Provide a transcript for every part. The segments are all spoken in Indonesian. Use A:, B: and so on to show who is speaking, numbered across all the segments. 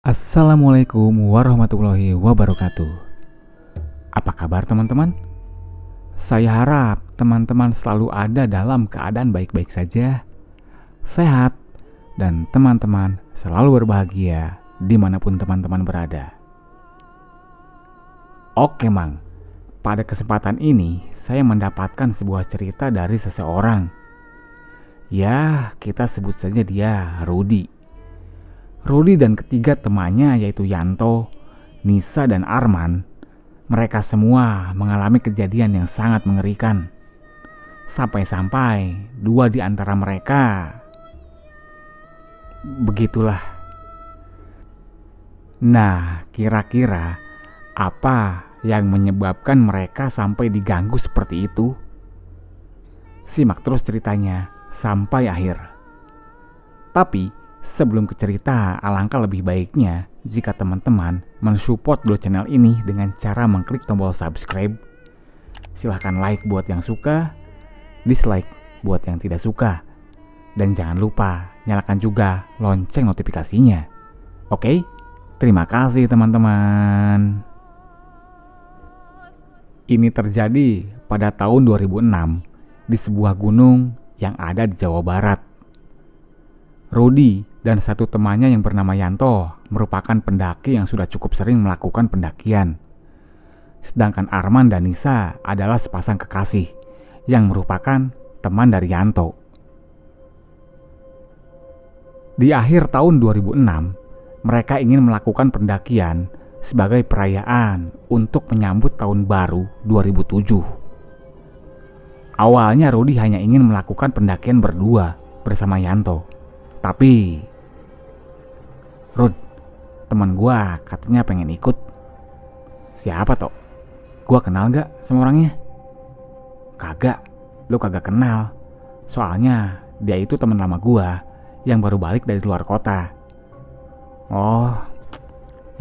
A: Assalamualaikum warahmatullahi wabarakatuh. Apa kabar teman-teman? Saya harap teman-teman selalu ada dalam keadaan baik-baik saja, sehat, dan teman-teman selalu berbahagia dimanapun teman-teman berada. Oke Mang, pada kesempatan ini saya mendapatkan sebuah cerita dari seseorang. Ya, kita sebut saja dia Rudy. Rudy dan ketiga temannya yaitu Yanto, Nisa, dan Arman, mereka semua mengalami kejadian yang sangat mengerikan. Sampai-sampai dua di antara mereka begitulah. Nah, kira-kira apa yang menyebabkan mereka sampai diganggu seperti itu? Simak terus ceritanya sampai akhir. Tapi sebelum ke cerita, alangkah lebih baiknya jika teman-teman mensupport dulu channel ini dengan cara mengklik tombol subscribe. Silahkan like buat yang suka, dislike buat yang tidak suka, dan jangan lupa nyalakan juga lonceng notifikasinya. Oke? Terima kasih teman-teman. Ini terjadi pada tahun 2006 di sebuah gunung yang ada di Jawa Barat. Rudy dan satu temannya yang bernama Yanto merupakan pendaki yang sudah cukup sering melakukan pendakian. Sedangkan Arman dan Nisa adalah sepasang kekasih yang merupakan teman dari Yanto. Di akhir tahun 2006, mereka ingin melakukan pendakian sebagai perayaan untuk menyambut tahun baru 2007. Awalnya Rudy hanya ingin melakukan pendakian berdua bersama Yanto. Tapi Rud, teman gua katanya pengen ikut. Siapa toh? Gua kenal gak sama orangnya? Kagak, lu kagak kenal. Soalnya dia itu teman lama gua yang baru balik dari luar kota. Oh,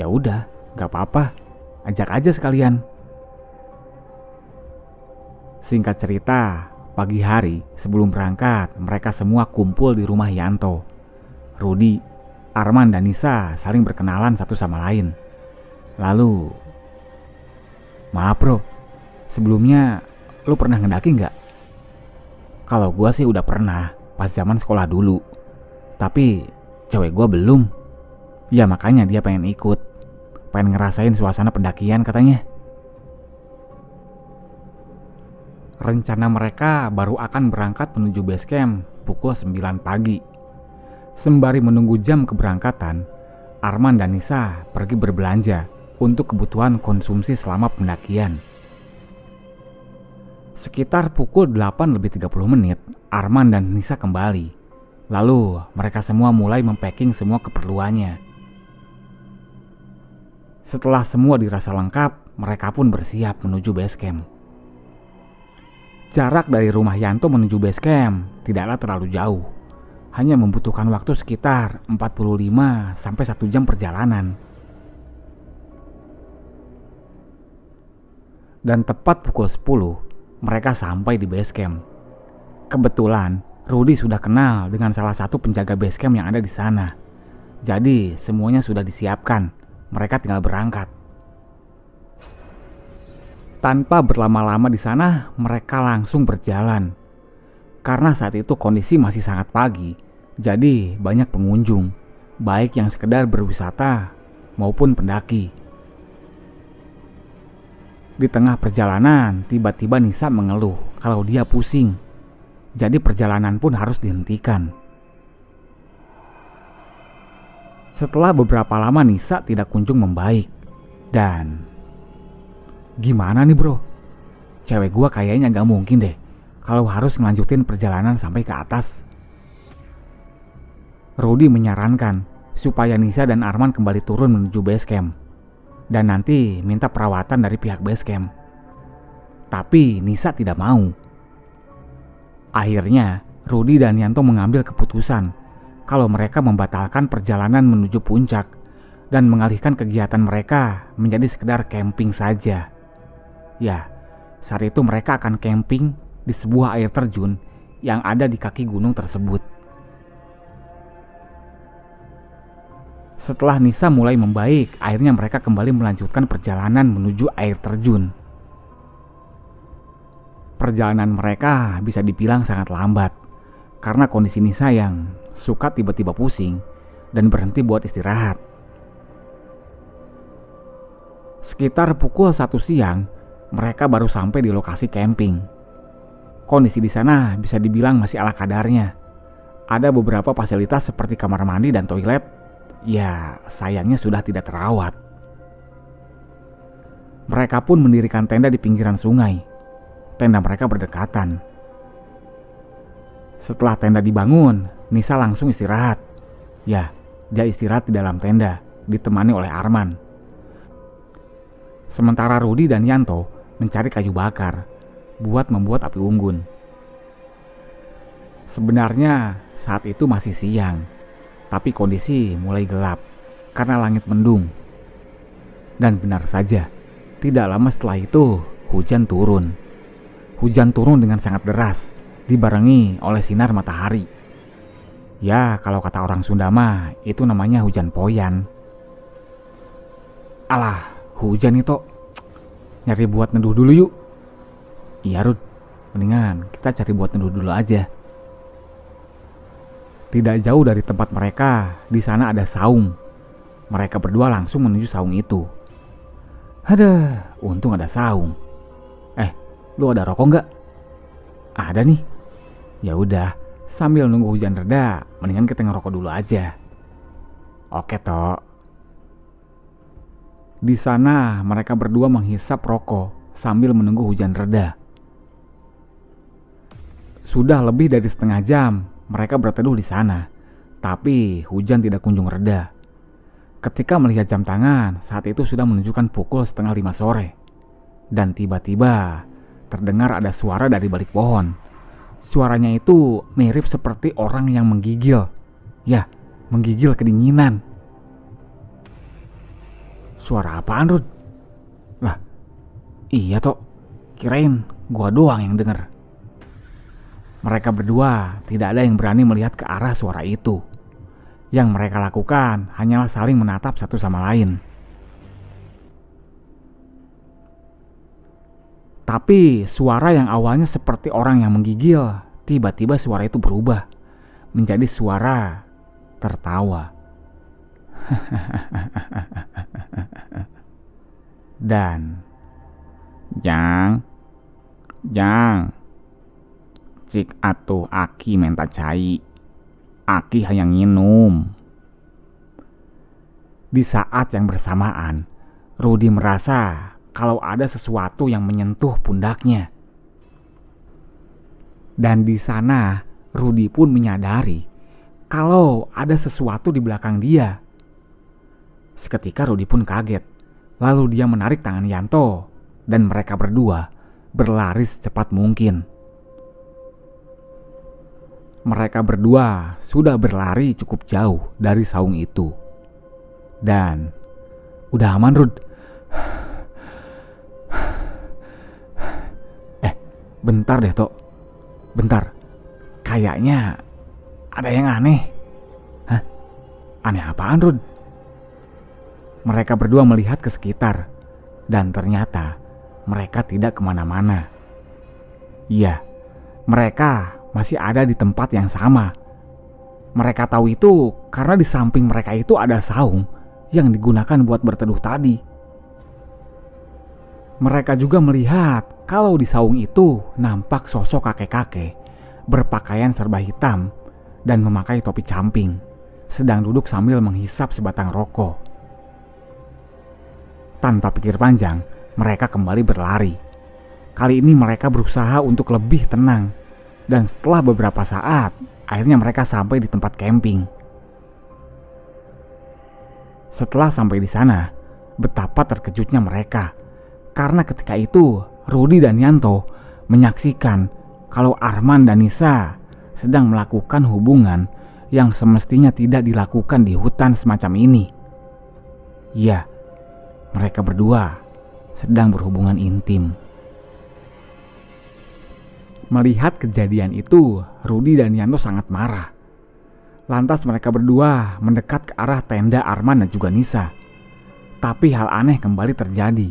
A: ya udah, gak apa-apa. Ajak aja sekalian. Singkat cerita, pagi hari sebelum berangkat, mereka semua kumpul di rumah Yanto. Rudy, Arman, dan Nisa saling berkenalan satu sama lain. Lalu, maaf bro, sebelumnya lu pernah ngedaki nggak? Kalau gua sih udah pernah pas zaman sekolah dulu, tapi cewek gua belum. Ya makanya dia pengen ikut, pengen ngerasain suasana pendakian katanya. Rencana mereka baru akan berangkat menuju base camp pukul 9 pagi. Sembari menunggu jam keberangkatan, Arman dan Nisa pergi berbelanja untuk kebutuhan konsumsi selama pendakian. Sekitar pukul 8:30, Arman dan Nisa kembali. Lalu mereka semua mulai mempacking semua keperluannya. Setelah semua dirasa lengkap, mereka pun bersiap menuju base camp. Jarak dari rumah Yanto menuju base camp tidaklah terlalu jauh. Hanya membutuhkan waktu sekitar 45 sampai 1 jam perjalanan. Dan tepat pukul 10, mereka sampai di base camp. Kebetulan, Rudy sudah kenal dengan salah satu penjaga base camp yang ada di sana. Jadi, semuanya sudah disiapkan. Mereka tinggal berangkat. Tanpa berlama-lama di sana, mereka langsung berjalan. Karena saat itu kondisi masih sangat pagi, jadi banyak pengunjung, baik yang sekedar berwisata maupun pendaki. Di tengah perjalanan, tiba-tiba Nisa mengeluh kalau dia pusing. Jadi perjalanan pun harus dihentikan. Setelah beberapa lama Nisa tidak kunjung membaik. Dan gimana nih bro? Cewek gua kayaknya gak mungkin deh kalau harus ngelanjutin perjalanan sampai ke atas. Rudy menyarankan supaya Nisa dan Arman kembali turun menuju base camp dan nanti minta perawatan dari pihak base camp. Tapi Nisa tidak mau. Akhirnya Rudy dan Yanto mengambil keputusan kalau mereka membatalkan perjalanan menuju puncak dan mengalihkan kegiatan mereka menjadi sekedar camping saja. Ya, saat itu mereka akan camping di sebuah air terjun yang ada di kaki gunung tersebut. Setelah Nisa mulai membaik, akhirnya mereka kembali melanjutkan perjalanan menuju air terjun. Perjalanan mereka bisa dibilang sangat lambat karena kondisi Nisa yang suka tiba-tiba pusing dan berhenti buat istirahat. Sekitar pukul 1 siang, mereka baru sampai di lokasi camping. Kondisi di sana bisa dibilang masih ala kadarnya. Ada beberapa fasilitas seperti kamar mandi dan toilet. Ya, sayangnya sudah tidak terawat. Mereka pun mendirikan tenda di pinggiran sungai. Tenda mereka berdekatan. Setelah tenda dibangun, Nisa langsung istirahat. Ya, dia istirahat di dalam tenda, ditemani oleh Arman. Sementara Rudi dan Yanto mencari kayu bakar buat membuat api unggun. Sebenarnya saat itu masih siang, tapi kondisi mulai gelap karena langit mendung. Dan benar saja, tidak lama setelah itu hujan turun. Hujan turun dengan sangat deras, dibarengi oleh sinar matahari. Ya, kalau kata orang Sunda mah, itu namanya hujan poyan. Alah, hujan itu. Nyari buat neduh dulu yuk. Iya Rud, mendingan kita cari buat neduh dulu aja. Tidak jauh dari tempat mereka, di sana ada saung. Mereka berdua langsung menuju saung itu. Aduh, untung ada saung. Lu ada rokok nggak? Ada nih. Ya udah, sambil nunggu hujan reda, mendingan kita ngerokok dulu aja. Oke toh. Di sana mereka berdua menghisap rokok sambil menunggu hujan reda. Sudah lebih dari setengah jam mereka berteduh di sana, tapi hujan tidak kunjung reda. Ketika melihat jam tangan, saat itu sudah menunjukkan pukul 4:30 sore. Dan tiba-tiba terdengar ada suara dari balik pohon. Suaranya itu mirip seperti orang yang menggigil. Ya, menggigil kedinginan. Suara apaan, Rud? Lah, iya toh, kirain gua doang yang denger. Mereka berdua tidak ada yang berani melihat ke arah suara itu. Yang mereka lakukan hanyalah saling menatap satu sama lain. Tapi suara yang awalnya seperti orang yang menggigil, tiba-tiba suara itu berubah menjadi suara tertawa. Dan Jang, cik atuh Aki minta cai, Aki hayang nginum. Di saat yang bersamaan, Rudi merasa kalau ada sesuatu yang menyentuh pundaknya. Dan di sana Rudi pun menyadari kalau ada sesuatu di belakang dia. Seketika Rudi pun kaget. Lalu dia menarik tangan Yanto dan mereka berdua berlari secepat mungkin. Mereka berdua sudah berlari cukup jauh dari saung itu. Dan udah aman, Rud. Bentar deh, Tok. Bentar. Kayaknya ada yang aneh. Hah? Aneh apaan, Rud? Mereka berdua melihat ke sekitar. Dan ternyata mereka tidak kemana-mana. Iya, mereka masih ada di tempat yang sama. Mereka tahu itu karena di samping mereka itu ada saung yang digunakan buat berteduh tadi. Mereka juga melihat kalau di saung itu nampak sosok kakek-kakek berpakaian serba hitam dan memakai topi camping, sedang duduk sambil menghisap sebatang rokok. Tanpa pikir panjang, mereka kembali berlari. Kali ini mereka berusaha untuk lebih tenang, dan setelah beberapa saat, akhirnya mereka sampai di tempat camping. Setelah sampai di sana, betapa terkejutnya mereka. Karena ketika itu, Rudi dan Yanto menyaksikan kalau Arman dan Nisa sedang melakukan hubungan yang semestinya tidak dilakukan di hutan semacam ini. Ya, mereka berdua sedang berhubungan intim. Melihat kejadian itu, Rudi dan Yanto sangat marah. Lantas mereka berdua mendekat ke arah tenda Arman dan juga Nisa. Tapi hal aneh kembali terjadi.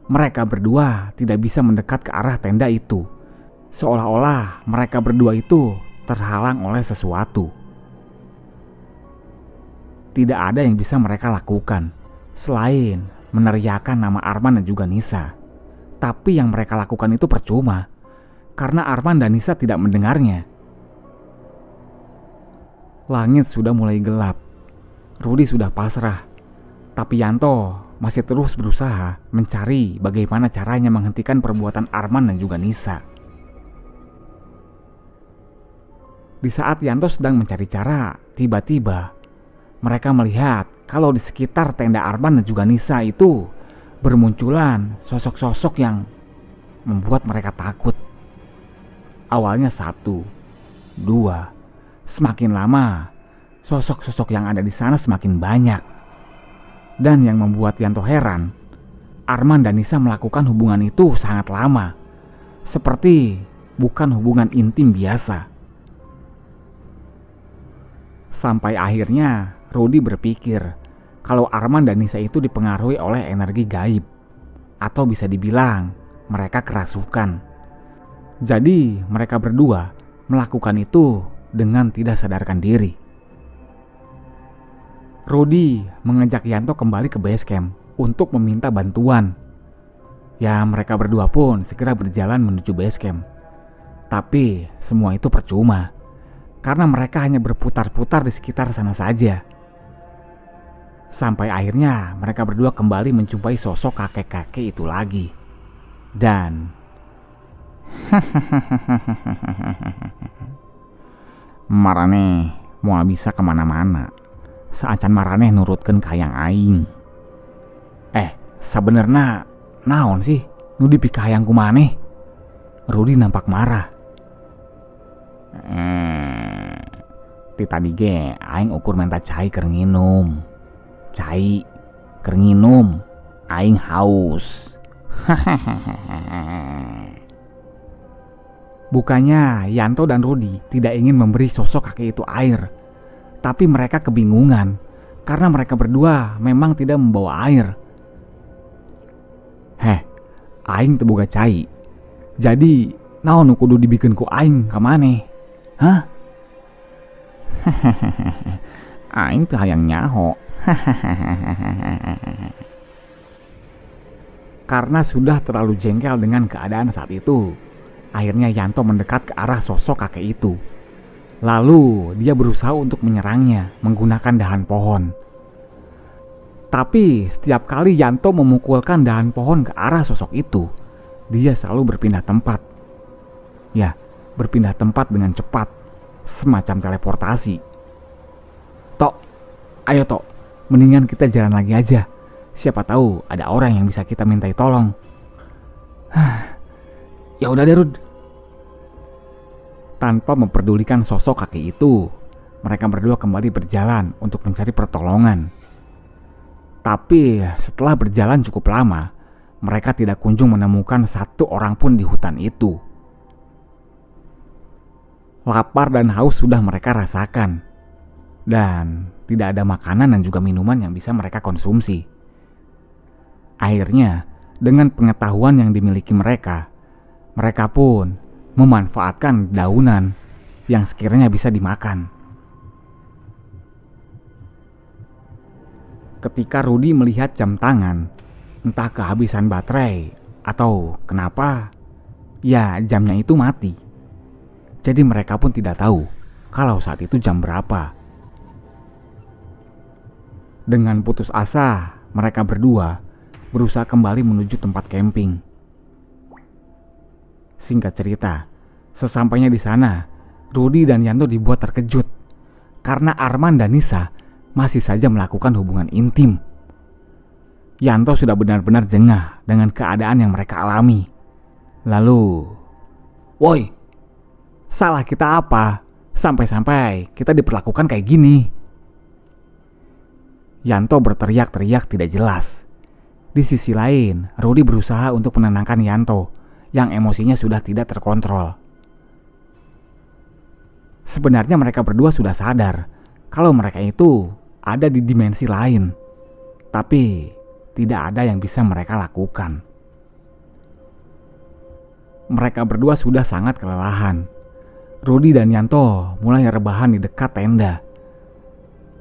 A: Mereka berdua tidak bisa mendekat ke arah tenda itu. Seolah-olah mereka berdua itu terhalang oleh sesuatu. Tidak ada yang bisa mereka lakukan selain meneriakkan nama Arman dan juga Nisa. Tapi yang mereka lakukan itu percuma, karena Arman dan Nisa tidak mendengarnya. Langit sudah mulai gelap. Rudi sudah pasrah. Tapi Yanto masih terus berusaha mencari bagaimana caranya menghentikan perbuatan Arman dan juga Nisa. Di saat Yanto sedang mencari cara, tiba-tiba mereka melihat kalau di sekitar tenda Arman dan juga Nisa itu bermunculan sosok-sosok yang membuat mereka takut. Awalnya 1, 2, semakin lama sosok-sosok yang ada di sana semakin banyak. Dan yang membuat Yanto heran, Arman dan Nisa melakukan hubungan itu sangat lama, seperti bukan hubungan intim biasa. Sampai akhirnya Rudi berpikir kalau Arman dan Nisa itu dipengaruhi oleh energi gaib, atau bisa dibilang mereka kerasukan. Jadi mereka berdua melakukan itu dengan tidak sadarkan diri. Rudi mengajak Yanto kembali ke base camp untuk meminta bantuan. Ya, mereka berdua pun segera berjalan menuju base camp. Tapi semua itu percuma, karena mereka hanya berputar-putar di sekitar sana saja. Sampai akhirnya mereka berdua kembali menjumpai sosok kakek-kakek itu lagi. Dan Marane mau bisa kemana-mana. Saacan Marane nurutkan kayang aing. Sebenarnya naon sih nu dipikayang kumaneh? Rudi nampak marah. Ti tadi ge aing ukur minta cai keur nginum. Cai keur nginum, aing haus. Bukannya Yanto dan Rudi tidak ingin memberi sosok kakek itu air, tapi mereka kebingungan karena mereka berdua memang tidak membawa air. Aing teu boga cai. Jadi naon nu kudu dibikeun ku aing ka maneh? Hah? Aing teu hayang nyaho. Karena sudah terlalu jengkel dengan keadaan saat itu, akhirnya Yanto mendekat ke arah sosok kakek itu. Lalu dia berusaha untuk menyerangnya menggunakan dahan pohon. Tapi setiap kali Yanto memukulkan dahan pohon ke arah sosok itu, dia selalu berpindah tempat. Ya, berpindah tempat dengan cepat, semacam teleportasi. Tok, ayo Tok, mendingan kita jalan lagi aja. Siapa tahu ada orang yang bisa kita mintai tolong. Ya udah deh Rud. Tanpa memperdulikan sosok kakek itu, mereka berdua kembali berjalan untuk mencari pertolongan. Tapi setelah berjalan cukup lama, mereka tidak kunjung menemukan satu orang pun di hutan itu. Lapar dan haus sudah mereka rasakan, dan tidak ada makanan dan juga minuman yang bisa mereka konsumsi. Akhirnya, dengan pengetahuan yang dimiliki mereka pun memanfaatkan daunan yang sekiranya bisa dimakan. Ketika Rudi melihat jam tangan, entah kehabisan baterai atau kenapa, ya jamnya itu mati. Jadi mereka pun tidak tahu kalau saat itu jam berapa. Dengan putus asa, mereka berdua berusaha kembali menuju tempat camping. Singkat cerita, sesampainya di sana, Rudi dan Yanto dibuat terkejut karena Arman dan Nisa masih saja melakukan hubungan intim. Yanto sudah benar-benar jengah dengan keadaan yang mereka alami. Lalu, "Woi, salah kita apa? Sampai-sampai kita diperlakukan kayak gini?" Yanto berteriak-teriak tidak jelas. Di sisi lain, Rudi berusaha untuk menenangkan Yanto yang emosinya sudah tidak terkontrol. Sebenarnya mereka berdua sudah sadar kalau mereka itu ada di dimensi lain, tapi tidak ada yang bisa mereka lakukan. Mereka berdua sudah sangat kelelahan. Rudy dan Yanto mulai rebahan di dekat tenda.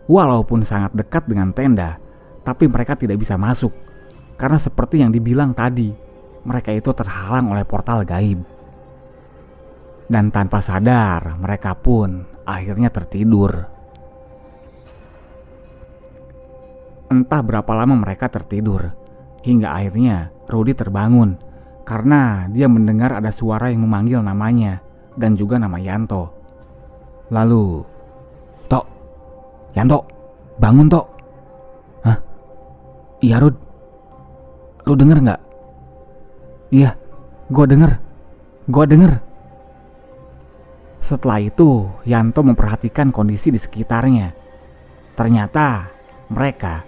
A: Walaupun sangat dekat dengan tenda, tapi mereka tidak bisa masuk karena seperti yang dibilang tadi, mereka itu terhalang oleh portal gaib. Dan tanpa sadar, mereka pun akhirnya tertidur. Entah berapa lama mereka tertidur, hingga akhirnya Rudy terbangun karena dia mendengar ada suara yang memanggil namanya dan juga nama Yanto. Lalu, "Tok, Yanto, bangun Tok." "Hah? Iya Rud, lu denger gak?" "Iya, gue denger." Setelah itu, Yanto memperhatikan kondisi di sekitarnya. Ternyata mereka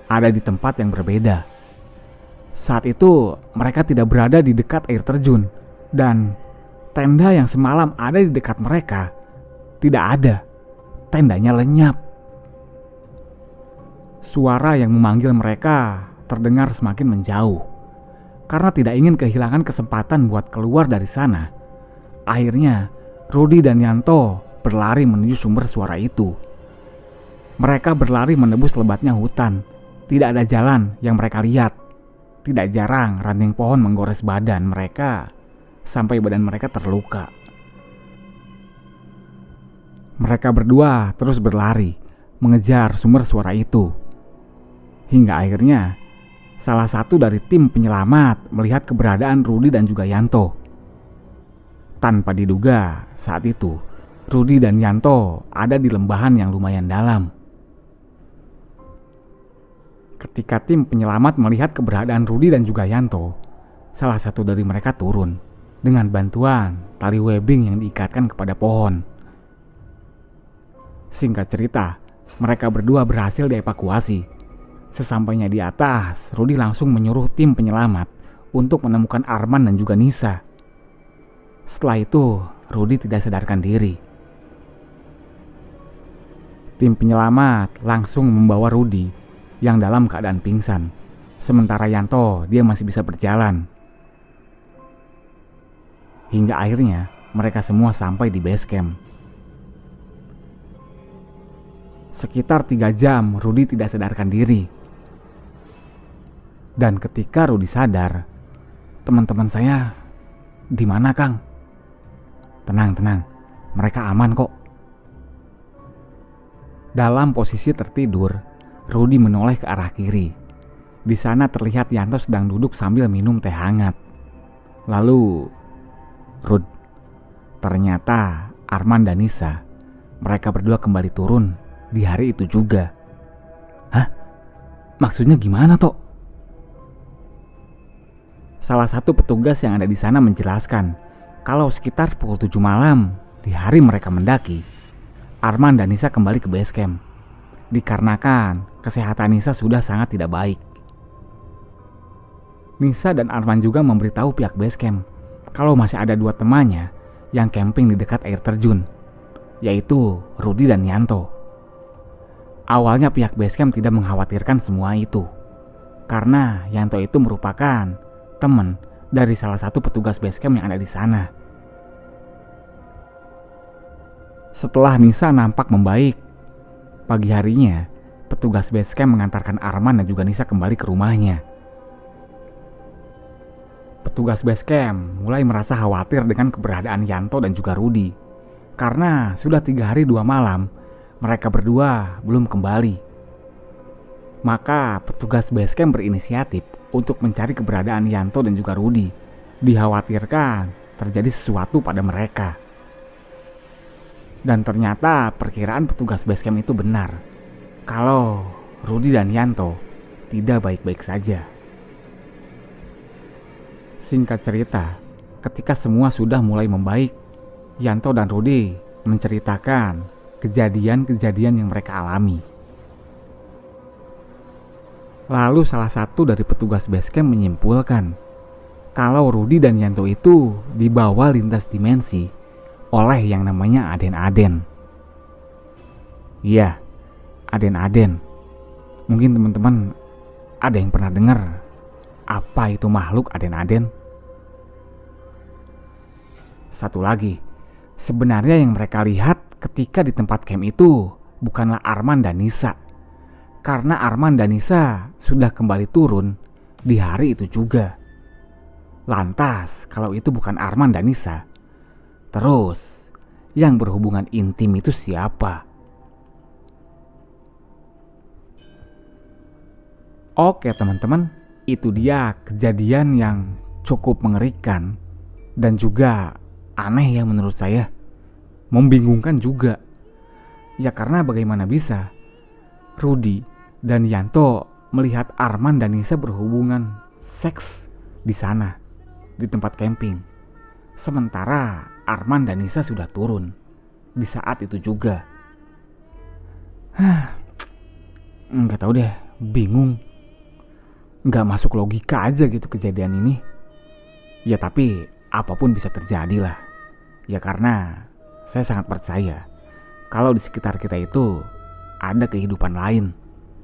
A: ada di tempat yang berbeda. Saat itu, mereka tidak berada di dekat air terjun, dan tenda yang semalam ada di dekat mereka tidak ada. Tendanya lenyap. Suara yang memanggil mereka terdengar semakin menjauh. Karena tidak ingin kehilangan kesempatan buat keluar dari sana, akhirnya Rudy dan Yanto berlari menuju sumber suara itu. Mereka berlari menebus lebatnya hutan. Tidak ada jalan yang mereka lihat. Tidak jarang ranting pohon menggores badan mereka sampai badan mereka terluka. Mereka berdua terus berlari mengejar sumber suara itu. Hingga akhirnya salah satu dari tim penyelamat melihat keberadaan Rudy dan juga Yanto. Tanpa diduga, saat itu Rudy dan Yanto ada di lembahan yang lumayan dalam. Ketika tim penyelamat melihat keberadaan Rudy dan juga Yanto, salah satu dari mereka turun dengan bantuan tali webbing yang diikatkan kepada pohon. Singkat cerita, mereka berdua berhasil dievakuasi. Sesampainya di atas, Rudy langsung menyuruh tim penyelamat untuk menemukan Arman dan juga Nisa. Setelah itu, Rudy tidak sadarkan diri. Tim penyelamat langsung membawa Rudy yang dalam keadaan pingsan. Sementara Yanto, dia masih bisa berjalan. Hingga akhirnya mereka semua sampai di base camp. Sekitar 3 jam Rudy tidak sadarkan diri. Dan ketika Rudy sadar, "Teman-teman saya di mana, Kang?" Tenang, mereka aman kok." Dalam posisi tertidur, Rudy menoleh ke arah kiri. Di sana terlihat Yanto sedang duduk sambil minum teh hangat. Lalu, "Rud, ternyata Arman dan Nisa, mereka berdua kembali turun di hari itu juga." "Hah? Maksudnya gimana, Tok?" Salah satu petugas yang ada di sana menjelaskan kalau sekitar pukul 7 malam di hari mereka mendaki, Arman dan Nisa kembali ke base camp. Dikarenakan kesehatan Nisa sudah sangat tidak baik. Nisa dan Arman juga memberitahu pihak base camp kalau masih ada 2 temannya yang camping di dekat air terjun, yaitu Rudy dan Yanto. Awalnya pihak base camp tidak mengkhawatirkan semua itu, karena Yanto itu merupakan teman dari salah satu petugas base camp yang ada di sana. Setelah Nisa nampak membaik, pagi harinya petugas base camp mengantarkan Arman dan juga Nisa kembali ke rumahnya. Petugas base camp mulai merasa khawatir dengan keberadaan Yanto dan juga Rudy, karena sudah 3 hari 2 malam mereka berdua belum kembali. Maka petugas base camp berinisiatif untuk mencari keberadaan Yanto dan juga Rudy. Dikhawatirkan terjadi sesuatu pada mereka. Dan ternyata perkiraan petugas base camp itu benar, kalau Rudy dan Yanto tidak baik-baik saja. Singkat cerita, ketika semua sudah mulai membaik, Yanto dan Rudy menceritakan kejadian-kejadian yang mereka alami. Lalu salah satu dari petugas base camp menyimpulkan kalau Rudy dan Yanto itu dibawa lintas dimensi oleh yang namanya Aden-Aden. Iya, Aden-Aden. Mungkin teman-teman ada yang pernah dengar apa itu makhluk Aden-Aden? Satu lagi, sebenarnya yang mereka lihat ketika di tempat camp itu bukanlah Arman dan Nisa. Karena Arman dan Nisa sudah kembali turun di hari itu juga. Lantas, kalau itu bukan Arman dan Nisa, terus yang berhubungan intim itu siapa? Oke teman-teman, itu dia kejadian yang cukup mengerikan dan juga aneh ya menurut saya. Membingungkan juga. Ya karena bagaimana bisa Rudi dan Yanto melihat Arman dan Nisa berhubungan seks di sana, di tempat camping. Sementara Arman dan Nisa sudah turun di saat itu juga. Nggak tahu deh, bingung. Nggak masuk logika aja gitu kejadian ini. Ya tapi apapun bisa terjadi lah. Ya karena saya sangat percaya kalau di sekitar kita itu ada kehidupan lain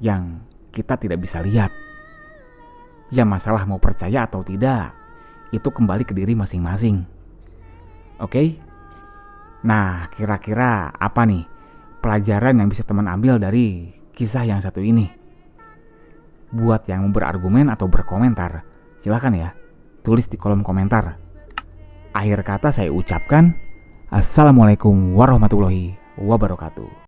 A: yang kita tidak bisa lihat. Ya masalah mau percaya atau tidak, itu kembali ke diri masing-masing. Oke? Nah, kira-kira apa nih pelajaran yang bisa teman ambil dari kisah yang satu ini? Buat yang mau berargumen atau berkomentar, silakan ya, tulis di kolom komentar. Akhir kata saya ucapkan, Assalamualaikum warahmatullahi wabarakatuh.